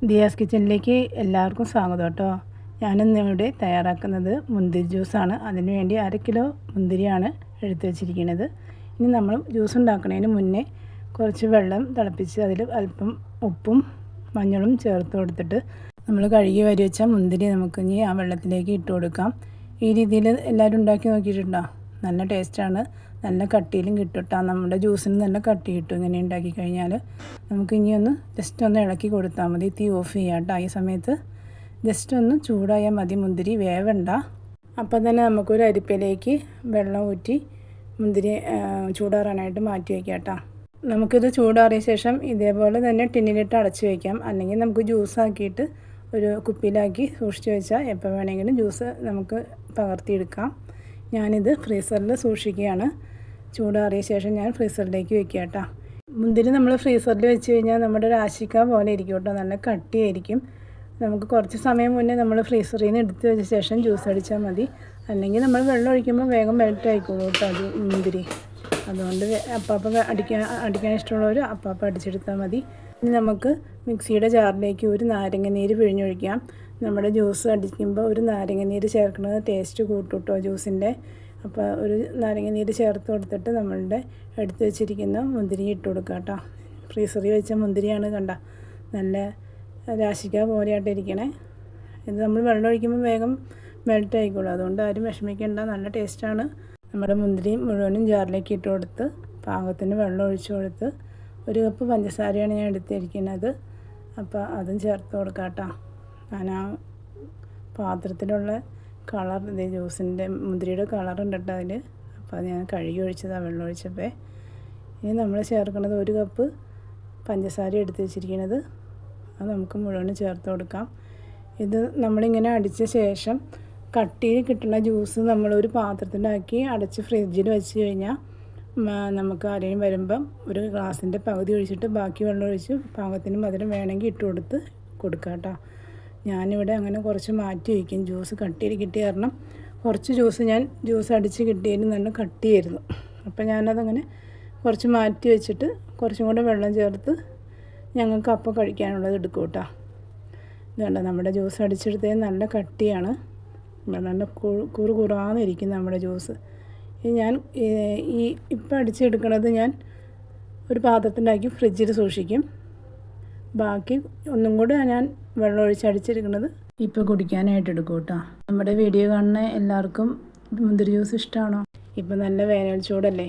ദിയാസ് കിച്ചണിലേക്ക് എല്ലാവർക്കും സ്വാഗതം കേട്ടോ. ഞാനിന്നിവിടെ തയ്യാറാക്കുന്നത് മുന്തിരി ജ്യൂസാണ്. അതിനുവേണ്ടി 1/2 കിലോ മുന്തിരിയാണ് എടുത്ത് വെച്ചിരിക്കുന്നത്. ഇനി നമ്മൾ ജ്യൂസ് ഉണ്ടാക്കുന്നതിന് മുന്നേ കുറച്ച് വെള്ളം തിളപ്പിച്ച് അതിൽ അല്പം ഉപ്പും മഞ്ഞളും ചേർത്ത് കൊടുത്തിട്ട് നമ്മൾ കഴുകി വരി വെച്ച മുന്തിരി നമുക്ക് ഇനി ആ വെള്ളത്തിലേക്ക് ഇട്ട് കൊടുക്കാം. ഈ രീതിയിൽ എല്ലാവരും ഉണ്ടാക്കി നോക്കിയിട്ടുണ്ടോ? നല്ല ടേസ്റ്റാണ്. നല്ല കട്ടിയിലും കിട്ടും. നമ്മുടെ ജ്യൂസിന് നല്ല കട്ടി കിട്ടും ഇങ്ങനെ ഉണ്ടാക്കി കഴിഞ്ഞാൽ. നമുക്ക് ഇനിയൊന്ന് ജസ്റ്റ് ഒന്ന് ഇളക്കി കൊടുത്താൽ മതി. തീ ഓഫ് ചെയ്യാം കേട്ടോ. ഈ സമയത്ത് ജസ്റ്റ് ഒന്ന് ചൂടായാൽ മതി. മുന്തിരി വേവണ്ട. അപ്പം തന്നെ നമുക്കൊരു അരിപ്പയിലേക്ക് വെള്ളം ഊറ്റി മുന്തിരി ചൂടാറാനായിട്ട് മാറ്റി വയ്ക്കാം കേട്ടോ. നമുക്കിത് ചൂടാറിയ ശേഷം ഇതേപോലെ തന്നെ ടിന്നിലിട്ട് അടച്ച് വയ്ക്കാം. അല്ലെങ്കിൽ നമുക്ക് ജ്യൂസാക്കിയിട്ട് ഒരു കുപ്പിയിലാക്കി സൂക്ഷിച്ച് വെച്ചാൽ എപ്പോൾ വേണമെങ്കിലും ജ്യൂസ് നമുക്ക് പകർത്തിയെടുക്കാം. ഞാനിത് ഫ്രീസറിൽ സൂക്ഷിക്കുകയാണ്. ചൂടാറിയ ശേഷം ഞാൻ ഫ്രീസറിലേക്ക് വെക്കുക കേട്ടോ. മുന്തിരി നമ്മൾ ഫ്രീസറിൽ വെച്ച് കഴിഞ്ഞാൽ നമ്മുടെ ഒരു ആശിക്ക പോലെ ഇരിക്കും കേട്ടോ. നല്ല കട്ടിയായിരിക്കും. നമുക്ക് കുറച്ച് സമയം മുന്നേ നമ്മൾ ഫ്രീസറിൽ നിന്ന് എടുത്ത് വെച്ച ശേഷം ജ്യൂസ് അടിച്ചാൽ മതി. അല്ലെങ്കിൽ നമ്മൾ വെള്ളം ഒഴിക്കുമ്പോൾ വേഗം മെൽറ്റ് ആയിക്കോളൂ കേട്ടോ അത് മുന്തിരി. അതുകൊണ്ട് അപ്പാപ്പം അടിക്കാൻ ഇഷ്ടമുള്ളവർ അപ്പാപ്പം അടിച്ചെടുത്താൽ മതി. ഇനി നമുക്ക് മിക്സിയുടെ ജാറിലേക്ക് ഒരു നാരങ്ങ നീര് പിഴിഞ്ഞൊഴിക്കാം. നമ്മുടെ ജ്യൂസ് അടിക്കുമ്പോൾ ഒരു നാരങ്ങ നീര് ചേർക്കുന്നത് ടേസ്റ്റ് കൂട്ടും കേട്ടോ ജ്യൂസിൻ്റെ. അപ്പോൾ ഒരു നാരങ്ങ നീര് ചേർത്ത് കൊടുത്തിട്ട് നമ്മളുടെ എടുത്ത് വെച്ചിരിക്കുന്ന മുന്തിരി ഇട്ട് കൊടുക്കുക കേട്ടോ. ഫ്രീസറിൽ വെച്ച മുന്തിരിയാണ് കണ്ട. നല്ല രാശിക്ക പോലെയായിട്ടിരിക്കണേ. ഇത് നമ്മൾ വെള്ളം ഒഴിക്കുമ്പോൾ വേഗം മെൽറ്റ് ആയിക്കോളും. അതുകൊണ്ട് ആരും വിഷമിക്കേണ്ട. നല്ല ടേസ്റ്റാണ്. നമ്മുടെ മുന്തിരി മുഴുവനും ജാറിലേക്ക് ഇട്ട് കൊടുത്ത് പാകത്തിന് വെള്ളം ഒഴിച്ച് കൊടുത്ത് 1 കപ്പ് പഞ്ചസാരയാണ് ഞാൻ എടുത്തിരിക്കുന്നത്. അപ്പോൾ അതും ചേർത്ത് കൊടുക്കാം കേട്ടോ. ഞാൻ ആ പാത്രത്തിലുള്ള കളർ ജ്യൂസിൻ്റെ മുന്തിരിയുടെ കളറുണ്ട് കേട്ടോ അതിൽ. അപ്പോൾ അത് ഞാൻ കഴുകി ഒഴിച്ചതാണ് വെള്ളം ഒഴിച്ചപ്പോൾ. ഇനി നമ്മൾ ചേർക്കുന്നത് 1 കപ്പ് പഞ്ചസാര എടുത്ത് വെച്ചിരിക്കുന്നത്. അത് നമുക്ക് മുഴുവനും ചേർത്ത് കൊടുക്കാം. ഇത് നമ്മളിങ്ങനെ അടിച്ച ശേഷം കട്ടിയിൽ കിട്ടുന്ന ജ്യൂസ് നമ്മളൊരു പാത്രത്തിലാക്കി അടച്ച് ഫ്രിഡ്ജിൽ വെച്ച് കഴിഞ്ഞാൽ നമുക്ക് ആരെയും വരുമ്പം ഒരു ഗ്ലാസിൻ്റെ പകുതി ഒഴിച്ചിട്ട് ബാക്കി വെള്ളം ഒഴിച്ച് പാകത്തിന് മധുരം വേണമെങ്കിൽ ഇട്ട് കൊടുക്കാം കേട്ടോ. ഞാനിവിടെ അങ്ങനെ കുറച്ച് മാറ്റി വയ്ക്കും. ജ്യൂസ് കട്ടിയിൽ കിട്ടിയ കാരണം കുറച്ച് ജ്യൂസ് അടിച്ച് കിട്ടിയതിന് നല്ല കട്ടിയായിരുന്നു. അപ്പോൾ ഞാനതങ്ങനെ കുറച്ച് മാറ്റി വെച്ചിട്ട് കുറച്ചും കൂടെ വെള്ളം ചേർത്ത് ഞങ്ങൾക്ക് അപ്പം കഴിക്കാനുള്ളത് എടുക്കും കേട്ടോ. ഇതുകൊണ്ട് നമ്മുടെ ജ്യൂസ് അടിച്ചെടുത്തത് നല്ല കട്ടിയാണ്. നല്ല കുറുകുറാന്നിരിക്കും നമ്മുടെ ജ്യൂസ്. ഞാൻ ഇപ്പം അടിച്ചെടുക്കണത് ഞാൻ ഒരു പാത്രത്തിലാക്കി ഫ്രിഡ്ജിൽ സൂക്ഷിക്കും. ബാക്കി ഒന്നും കൂടെ ഞാൻ വെള്ളം ഒഴിച്ച് അടിച്ചെടുക്കുന്നത് ഇപ്പോൾ കുടിക്കാനായിട്ട് എടുക്കും കേട്ടോ. നമ്മുടെ വീഡിയോ കാണുന്ന എല്ലാവർക്കും മുന്തിരി ജ്യൂസ് ഇഷ്ടമാണോ? ഇപ്പം നല്ല വേനൽ ചൂടല്ലേ.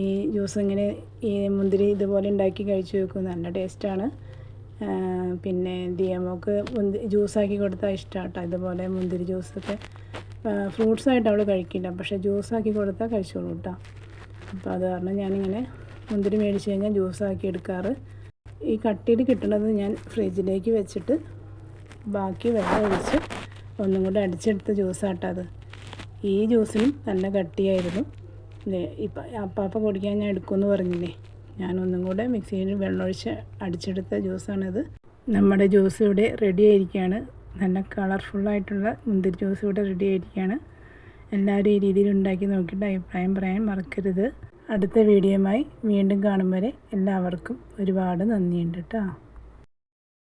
ഈ ജ്യൂസ് ഇങ്ങനെ ഈ മുന്തിരി ഇതുപോലെ ഉണ്ടാക്കി കഴിച്ച് വെക്കും. നല്ല ടേസ്റ്റാണ്. പിന്നെ ദിയമോക്ക് ജ്യൂസാക്കി കൊടുത്താൽ ഇഷ്ടമാണ് കേട്ടോ. ഇതുപോലെ മുന്തിരി ജ്യൂസൊക്കെ ഫ്രൂട്ട്സായിട്ട് അവൾ കഴിക്കില്ല. പക്ഷേ ജ്യൂസാക്കി കൊടുത്താൽ കഴിച്ചോളൂ കേട്ടോ. അപ്പോൾ അത് കാരണം ഞാനിങ്ങനെ മുന്തിരി മേടിച്ച് കഴിഞ്ഞാൽ ജ്യൂസാക്കി എടുക്കാറ്. ഈ കട്ടിയിൽ കിട്ടുന്നത് ഞാൻ ഫ്രിഡ്ജിലേക്ക് വെച്ചിട്ട് ബാക്കി വെള്ളം ഒഴിച്ച് ഒന്നും കൂടെ അടിച്ചെടുത്ത ജ്യൂസാട്ടോ അത്. ഈ ജ്യൂസിനും നല്ല കട്ടിയായിരുന്നു. അപ്പം കുടിക്കാൻ ഞാൻ എടുക്കുമെന്ന് പറഞ്ഞില്ലേ. ഞാനൊന്നും കൂടെ മിക്സിയിൽ വെള്ളമൊഴിച്ച് അടിച്ചെടുത്ത ജ്യൂസാണിത്. നമ്മുടെ ജ്യൂസ് ഇവിടെ റെഡി ആയിരിക്കുകയാണ്. നല്ല കളർഫുള്ളായിട്ടുള്ള മുന്തിരി ജ്യൂസ് ഇവിടെ റെഡി ആയിരിക്കുകയാണ്. എല്ലാവരും ഈ രീതിയിൽ ഉണ്ടാക്കി നോക്കിയിട്ട് അഭിപ്രായം പറയാൻ മറക്കരുത്. അടുത്ത വീഡിയോയുമായി വീണ്ടും കാണും വരെ എല്ലാവർക്കും ഒരുപാട് നന്ദിയുണ്ട് കേട്ടോ.